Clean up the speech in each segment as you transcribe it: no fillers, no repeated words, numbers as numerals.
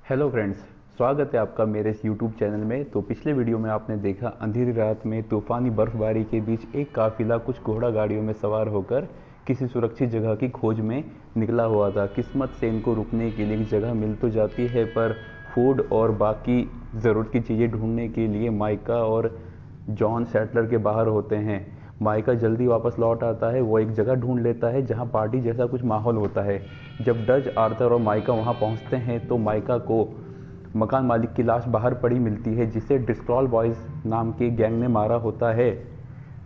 Hello friends, स्वागत है आपका मेरे इस यूट्यूब चैनल में। तो पिछले वीडियो में आपने देखा अंधेरी रात में तूफ़ानी बर्फबारी के बीच एक काफ़िला कुछ घोड़ा गाड़ियों में सवार होकर किसी सुरक्षित जगह की खोज में निकला हुआ था। किस्मत से इनको रुकने के लिए एक जगह मिल तो जाती है, पर फूड और बाकी ज़रूरत की चीज़ें ढूंढने के लिए माइका और जॉन सेटलर के बाहर होते हैं। माइका जल्दी वापस लौट आता है। वो एक जगह ढूंढ लेता है जहां पार्टी जैसा कुछ माहौल होता है। जब डज, आर्थर और माइका वहां पहुंचते हैं तो माइका को मकान मालिक की लाश बाहर पड़ी मिलती है, जिसे डिस्क्रॉल बॉयज़ नाम के गैंग ने मारा होता है।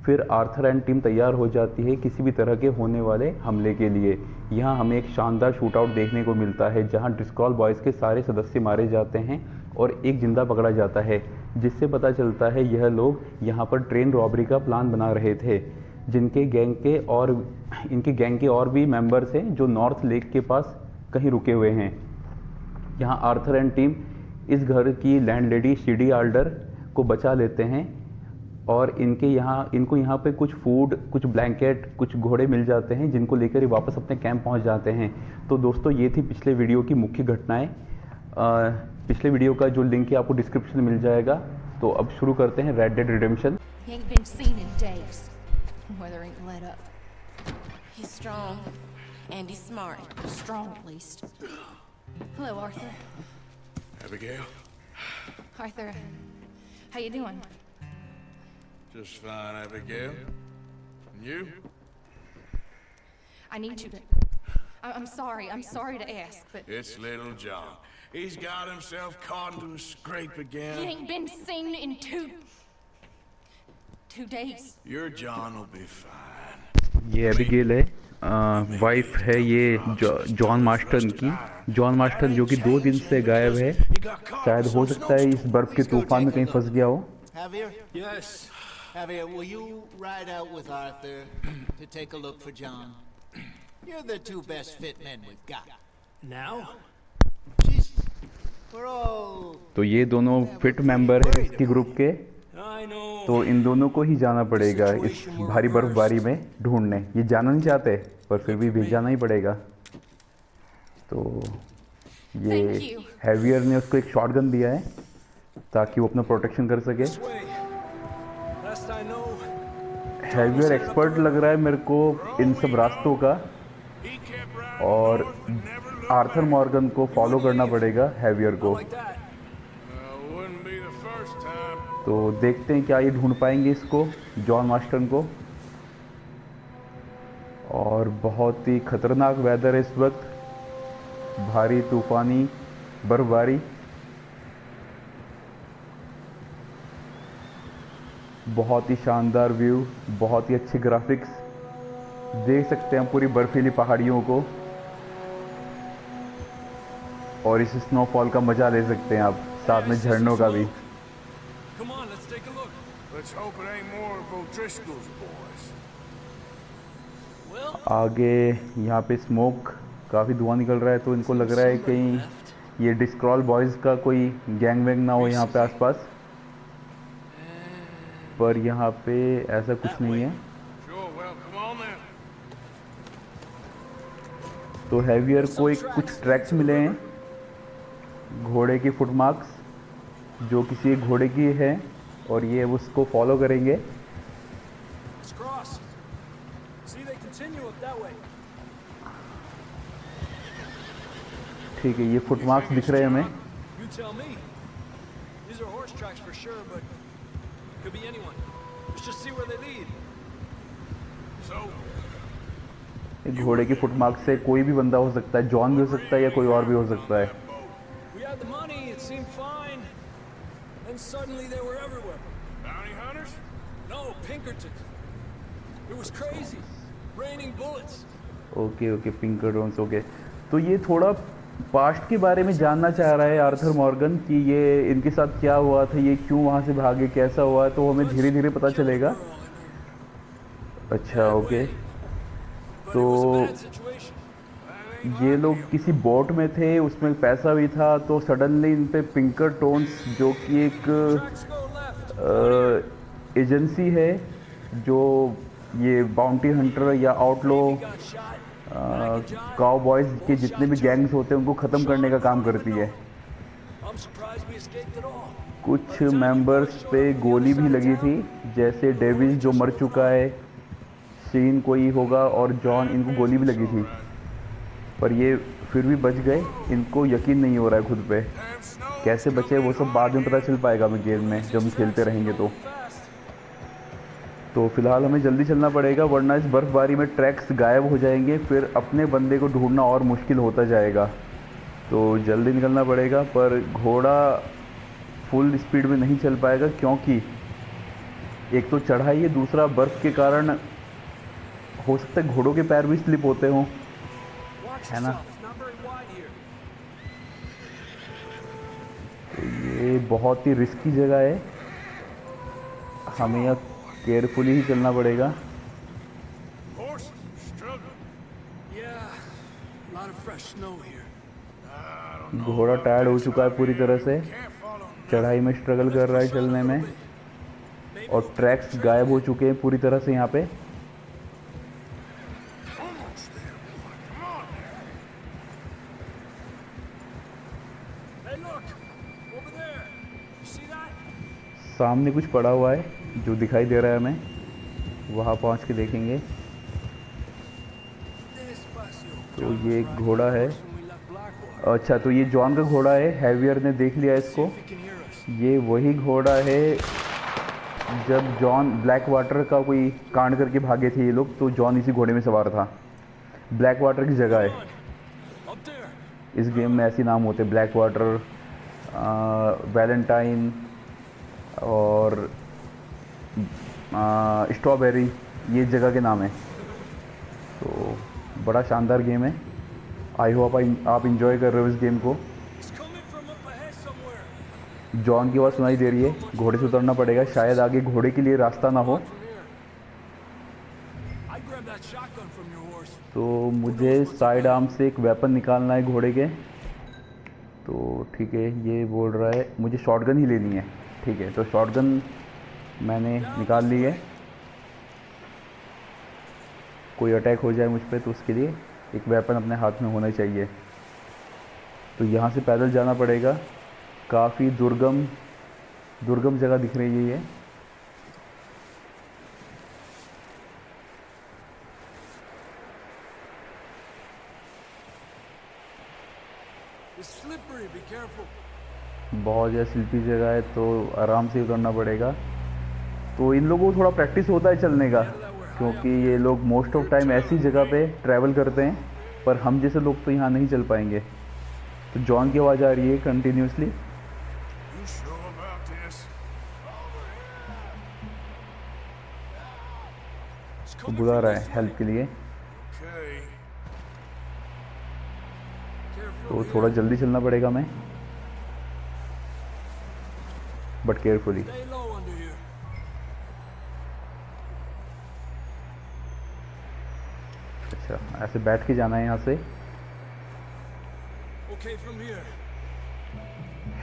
फिर आर्थर एंड टीम तैयार हो जाती है किसी भी तरह के होने वाले हमले के लिए। यहाँ हमें एक शानदार शूटआउट देखने को मिलता है जहाँ डिस्क्रॉल बॉयज़ के सारे सदस्य मारे जाते हैं और एक जिंदा पकड़ा जाता है, जिससे पता चलता है यह लोग यहाँ पर ट्रेन रॉबरी का प्लान बना रहे थे। इनके गैंग के और भी मेंबर्स हैं जो नॉर्थ लेक के पास कहीं रुके हुए हैं। यहाँ आर्थर एंड टीम इस घर की लैंडलेडी सीडी आल्डर को बचा लेते हैं और इनको यहाँ पे कुछ फूड, कुछ ब्लैंकेट, कुछ घोड़े मिल जाते हैं, जिनको लेकर ये वापस अपने कैंप पहुँच जाते हैं। तो दोस्तों, ये थी पिछले वीडियो की मुख्य घटनाएं। पिछले वीडियो का जो लिंक है आपको डिस्क्रिप्शन में मिल जाएगा। तो अब शुरू करते हैं red dead redemption. He ain't been seen in days. Weather ain't let up. He's strong and he's smart. Strong at least. Hello, Arthur. Abigail? Arthur, how you doing? Just fine, Abigail. And you? I need you to. I'm sorry. I'm sorry to ask, but It's little John. He's got himself caught into a scrape he again. ain't been seen in two days. Your John will be fine. ये Abigail है, wife है ये John Marston की। John Marston जो कि 2 दिन से गायब है। शायद हो सकता है इस बर्फ के तूफान में कहीं फंस गया हो। Javier? Yes. Javier, will you ride out with Arthur to take a look for John? You're the 2 best fit men we've got. Now? Jesus. We're all... तो ये दोनों फिट मेंबर हैं इसके ग्रुप के। I know. तो इन दोनों को ही जाना पड़ेगा इस भारी बर्फबारी में ढूंढने। ये जाना नहीं चाहते पर फिर भी भेजना ही पड़ेगा। तो ये Thank you. हैवियर ने उसको एक शॉटगन दिया है ताकि वो अपना प्रोटेक्शन कर सके। This way. Last I know. Heavier expert लग रहा है मेरे को इन सब रास्तों का, He kept riding और north and never looked Arthur Morgan को फॉलो करना पड़ेगा हैवियर को। Like that. Wouldn't be the first time. तो देखते हैं क्या ये ढूंढ पाएंगे इसको, जॉन मास्टन को। और बहुत ही खतरनाक वेदर है इस वक्त, भारी तूफानी बर्फबारी। बहुत ही शानदार व्यू, बहुत ही अच्छे ग्राफिक्स देख सकते हैं पूरी बर्फीली पहाड़ियों को, और इस स्नोफॉल का मजा ले सकते हैं आप, साथ में झरनों का भी। Come on, let's take a look. Let's hope it ain't more of O'Driscoll's boys. Well, आगे यहाँ पे स्मोक, काफ़ी धुआं निकल रहा है, तो इनको लग रहा है कहीं ये डिस्क्रॉल बॉयज़ का कोई गैंग वैंग ना हो यहाँ पे आसपास, पर यहाँ पे ऐसा कुछ नहीं है। Sure, well, come on then. तो हैवियर को कुछ ट्रैक्स मिले हैं, घोड़े की फुटमार्क्स जो किसी एक घोड़े की है, और ये उसको फॉलो करेंगे। let's cross. See, they continue up that way. ठीक है, ये फुटमार्क्स दिख रहे हैं हमें। You tell me. These are horse tracks for sure, but could be anyone. Let's just see where they lead. So, एक घोड़े की फुटमार्क्स से कोई भी बंदा हो सकता है, जॉन भी हो सकता है या कोई और भी हो सकता है। We had the money, it seemed fine. Then suddenly they were everywhere. bounty hunters? No, Pinkertons. It was crazy. Raining bullets. Okay okay, Pinkertons, okay. तो ये थोड़ा पास्ट के बारे में जानना चाह रहा है आर्थर मॉर्गन कि ये इनके साथ क्या हुआ था, ये क्यों वहाँ से भागे, कैसा हुआ, तो हमें धीरे धीरे पता चलेगा। अच्छा, okay. But it was a तो bad situation. ये लोग किसी बोट में थे, उसमें पैसा भी था, तो सडनली इन पे पिंकरटॉन्स जो कि एक Tracks go left. एजेंसी है जो ये बाउंटी हंटर या आउटलो Got shot. काउ बॉयज़ के जितने भी गैंग्स होते हैं उनको ख़त्म करने का काम करती है। I'm surprised we escaped at all. कुछ मेंबर्स पे गोली भी लगी थी, जैसे डेविस जो मर चुका है, सीन कोई होगा, और जॉन, इनको गोली भी लगी थी, पर ये फिर भी बच गए। इनको यकीन नहीं हो रहा है खुद पे, कैसे बचे वो सब बाद में पता चल पाएगा हमें गेम में जब हम खेलते रहेंगे। तो फिलहाल हमें जल्दी चलना पड़ेगा, वरना इस बर्फ़बारी में ट्रैक्स गायब हो जाएंगे, फिर अपने बंदे को ढूंढना और मुश्किल होता जाएगा। तो जल्दी निकलना पड़ेगा, पर घोड़ा फुल स्पीड में नहीं चल पाएगा, क्योंकि एक तो चढ़ाई है, दूसरा बर्फ़ के कारण हो सकता है घोड़ों के पैर भी स्लिप होते हों, है ना। तो ये बहुत ही रिस्की जगह है, हमें यहाँ केयरफुली ही चलना पड़ेगा। घोड़ा टायर्ड हो चुका है पूरी तरह से, चढ़ाई में स्ट्रगल कर रहा है चलने में, और ट्रैक्स गायब हो चुके हैं पूरी तरह से यहाँ पे। सामने कुछ पड़ा हुआ है जो दिखाई दे रहा है हमें, वहाँ पहुँच के देखेंगे। तो ये एक घोड़ा है, अच्छा तो ये जॉन का घोड़ा है, हैवियर ने देख लिया इसको। ये वही घोड़ा है जब जॉन ब्लैक वाटर का कोई कांड करके भागे थे ये लोग, तो जॉन इसी घोड़े में सवार था। ब्लैक वाटर की जगह है, इस गेम में ऐसे नाम होते, ब्लैक वाटर, वैलेंटाइन और स्ट्रॉबेरी, ये जगह के नाम है। तो बड़ा शानदार गेम है, आई होप आप इंजॉय कर रहे हो इस गेम को। जॉन की आवाज़ सुनाई दे रही है, घोड़े से उतरना पड़ेगा, शायद आगे घोड़े के लिए रास्ता ना हो। तो मुझे साइड आर्म से एक वेपन निकालना है घोड़े के। तो ठीक है, ये बोल रहा है मुझे शॉटगन ही लेनी है, ठीक है, तो शॉटगन मैंने निकाल ली है। कोई अटैक हो जाए मुझ पर तो उसके लिए एक वेपन अपने हाथ में होना चाहिए। तो यहाँ से पैदल जाना पड़ेगा, काफ़ी दुर्गम जगह दिख रही है ये। बहुत ज़्यादा स्लिपी जगह है, तो आराम से उतरना पड़ेगा। तो इन लोगों को थोड़ा प्रैक्टिस होता है चलने का, क्योंकि ये लोग मोस्ट ऑफ टाइम ऐसी जगह पे ट्रैवल करते हैं, पर हम जैसे लोग तो यहाँ नहीं चल पाएंगे। तो जॉन की आवाज़ आ रही है कंटिन्यूसली, तो बुला रहा है हेल्प के लिए। तो थोड़ा जल्दी चलना पड़ेगा हमें, बट केयरफुली। अच्छा, ऐसे बैठ के जाना है यहाँ से,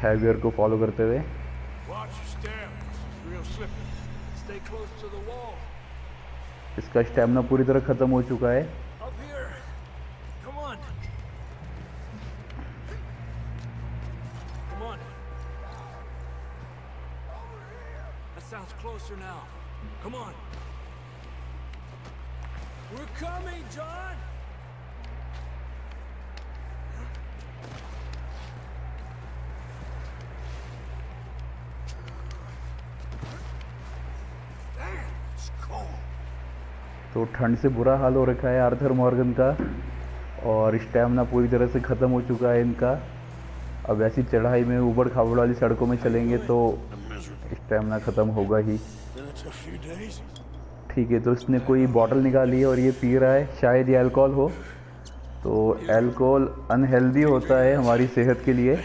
हैवियर को फॉलो करते हुए। इसका स्टैमिना पूरी तरह ख़त्म हो चुका है। Sounds closer now. Come on. We're coming, John. तो ठंड से बुरा हाल हो रखा है आर्थर मॉर्गन का, और स्टैमिना पूरी तरह से ख़त्म हो चुका है इनका। अब ऐसी चढ़ाई में ऊबड़ खाबड़ वाली सड़कों में चलेंगे तो स्टैमिना ख़त्म होगा ही। ठीक है, तो इसने कोई बॉटल निकाली है और ये पी रहा है, शायद ये अल्कोहल हो। तो अल्कोहल अनहेल्दी होता है हमारी सेहत के लिए,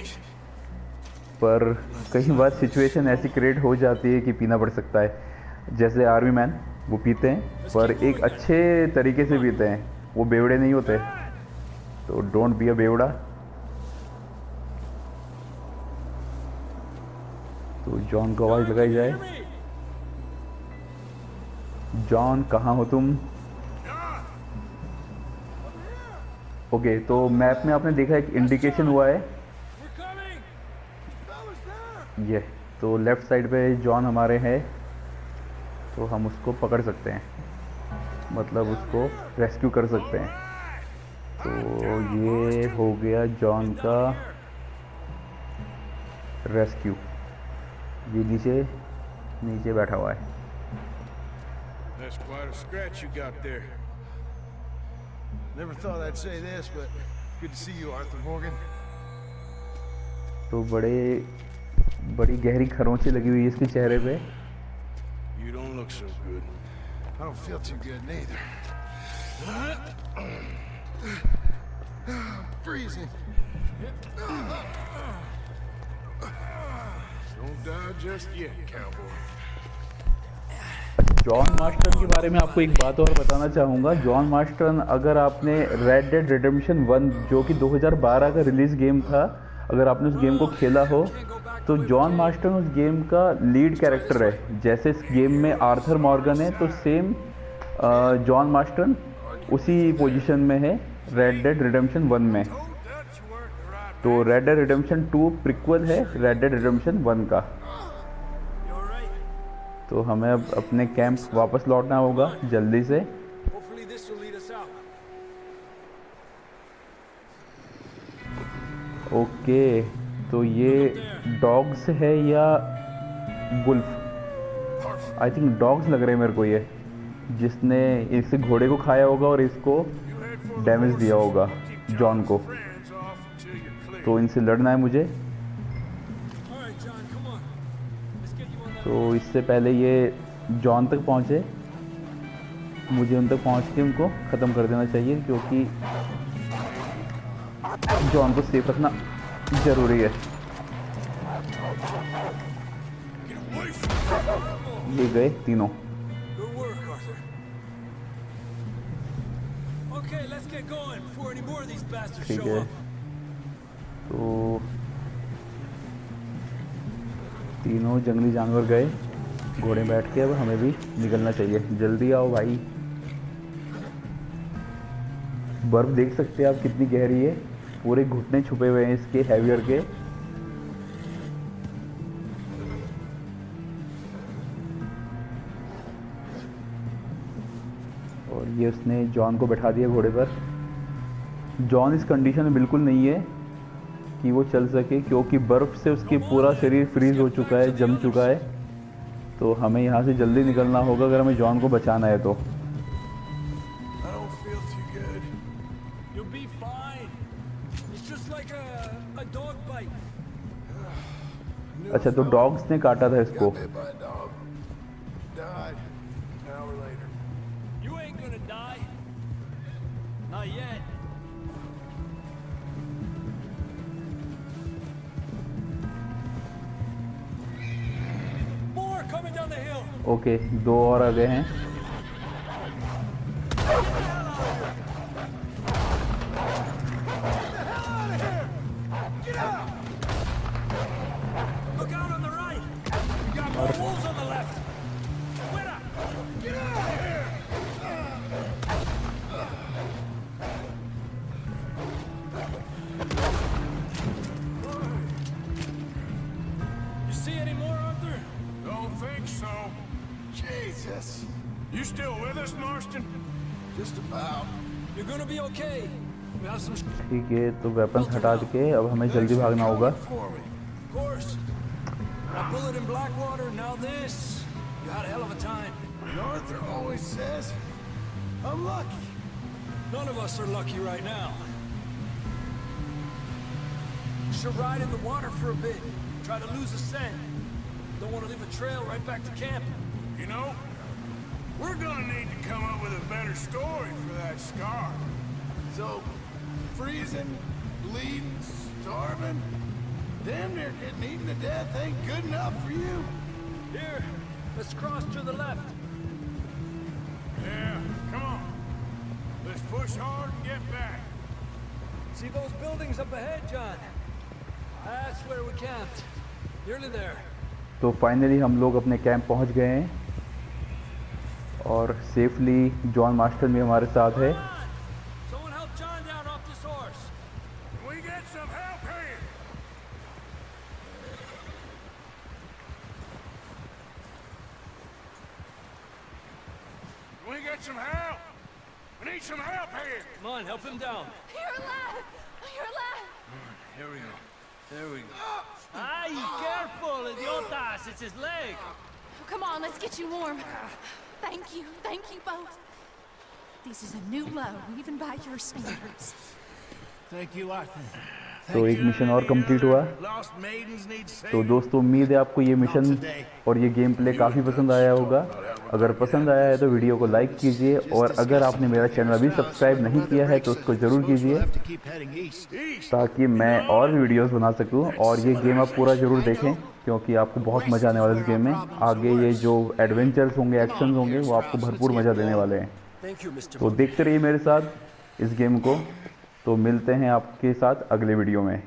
पर कई बार सिचुएशन ऐसी क्रिएट हो जाती है कि पीना पड़ सकता है। जैसे आर्मी मैन वो पीते हैं, पर एक अच्छे तरीके से पीते हैं, वो बेवड़े नहीं होते। तो डोंट बी अ बेवड़ा। तो जॉन को आवाज़ लगाई जाए, जॉन कहाँ हो तुम? ओके, तो मैप में आपने देखा एक इंडिकेशन हुआ है, ये तो लेफ़्ट साइड पे जॉन हमारे हैं, तो हम उसको पकड़ सकते हैं, मतलब उसको रेस्क्यू कर सकते हैं। तो ये हो गया जॉन का रेस्क्यू। ये नीचे नीचे बैठा हुआ है। That's quite a scratch you got there. Never thought I'd say this, but good to see you, Arthur Morgan. तो बड़ी गहरी खरोंची लगी हुई है इसके चेहरे पे। You don't look so good. I don't feel too good neither. Freezing. Don't die just yet, cowboy. John Marston के बारे में आपको एक बात और बताना चाहूँगा। जॉन मास्टर्न, अगर आपने रेड डेड रिडेम्पशन 1 जो कि 2012 का रिलीज गेम था, अगर आपने उस गेम को खेला हो तो जॉन मास्टर्न उस गेम का लीड कैरेक्टर है। जैसे इस गेम में आर्थर मॉर्गन है, तो सेम जॉन मास्टर्न उसी पोजीशन में है रेड डेड रिडेम्पशन 1 में। तो रेड डेड रिडेम्पशन 2 प्रिक्वल है रेड डेड रिडेम्पशन 1 का। तो हमें अब अपने कैंप वापस लौटना होगा जल्दी से। Hopefully this will lead us out. Okay, तो ये डॉग्स है या वुल्फ? आई थिंक डॉग्स लग रहे हैं मेरे को, ये जिसने इस घोड़े को खाया होगा और इसको डैमेज दिया होगा जॉन को। तो इनसे लड़ना है मुझे। All right, John, come on. Let's get you on that. तो इससे पहले ये जॉन तक पहुँचे, मुझे उन तक पहुँच के उनको ख़त्म कर देना चाहिए, क्योंकि जॉन को सेफ रखना ज़रूरी है। ये गए तीनों। Good work, Arthur. Okay, let's get going before any more of these bastards ठीक show है, up. तो तीनों जंगली जानवर गए घोड़े बैठ के। अब हमें भी निकलना चाहिए, जल्दी आओ भाई। बर्फ देख सकते हैं आप कितनी गहरी है, पूरे घुटने छुपे हुए हैं इसके हैवियर के। और ये उसने जॉन को बैठा दिया घोड़े पर। जॉन इस कंडीशन में बिल्कुल नहीं है कि वो चल सके, क्योंकि बर्फ़ से उसके पूरा शरीर फ्रीज हो चुका है, जम चुका है। तो हमें यहाँ से जल्दी निकलना होगा अगर हमें जॉन को बचाना है तो। I don't feel too good. You'll be fine. It's just like a dog bite. अच्छा, तो डॉग्स ने काटा था इसको। Got bit by a dog. Died. An hour later. You ain't gonna die. Not yet. More coming down the hill. Okay, 2 और आ गए हैं। Look out on the right. We got more wolves on the left. Wait up. Get out of here. You see any more, Arthur? Don't think so. Jesus. You still with us, Marston? Just about. You're gonna be okay. We have some. ठीक है, तो weapons हटा के अब हमें जल्दी भागना होगा। For me. Of course. A bullet in Blackwater, now this. You had a hell of a time. And Arthur always says, I'm lucky. None of us are lucky right now. Should ride in the water for a bit. Try to lose a scent. Don't want to leave a trail right back to camp. You know, we're gonna need to come up with a better story for that scar. So, freezing, bleeding, starving, damn near getting eaten to death ain't good enough for you. Here, let's cross to the left. Yeah, come on. Let's push hard and get back. See those buildings up ahead, John? That's where we camped. Nearly there. तो finally हम लोग अपने camp पहुंच गए हैं और safely John master भी हमारे साथ है। Someone help John down off this horse. Can we get some help here? get some help. We need some help here. Come on, help him down. You're alive! You're alive! Here we go. There we go. Ay, careful, idiotas! It's his leg. Oh, come on, let's get you warm. Thank you both. This is a new low, even by your standards. Thank you, Arthur. तो एक mission और complete हुआ। Lost maidens need saving. तो दोस्तों उम्मीद है आपको ये मिशन और ये गेम प्ले काफ़ी पसंद आया होगा। अगर पसंद आया है तो वीडियो को लाइक कीजिए और अगर आपने मेरा चैनल अभी सब्सक्राइब नहीं किया है तो उसको ज़रूर कीजिए ताकि मैं और भी वीडियोस बना सकूं। और ये गेम आप पूरा ज़रूर देखें क्योंकि आपको बहुत मज़ा आने वाला है इस गेम में। आगे ये जो एडवेंचर्स होंगे, एक्शंस होंगे, वो आपको भरपूर मज़ा देने वाले हैं। तो देखते रहिए मेरे साथ इस गेम को। तो मिलते हैं आपके साथ अगले वीडियो में।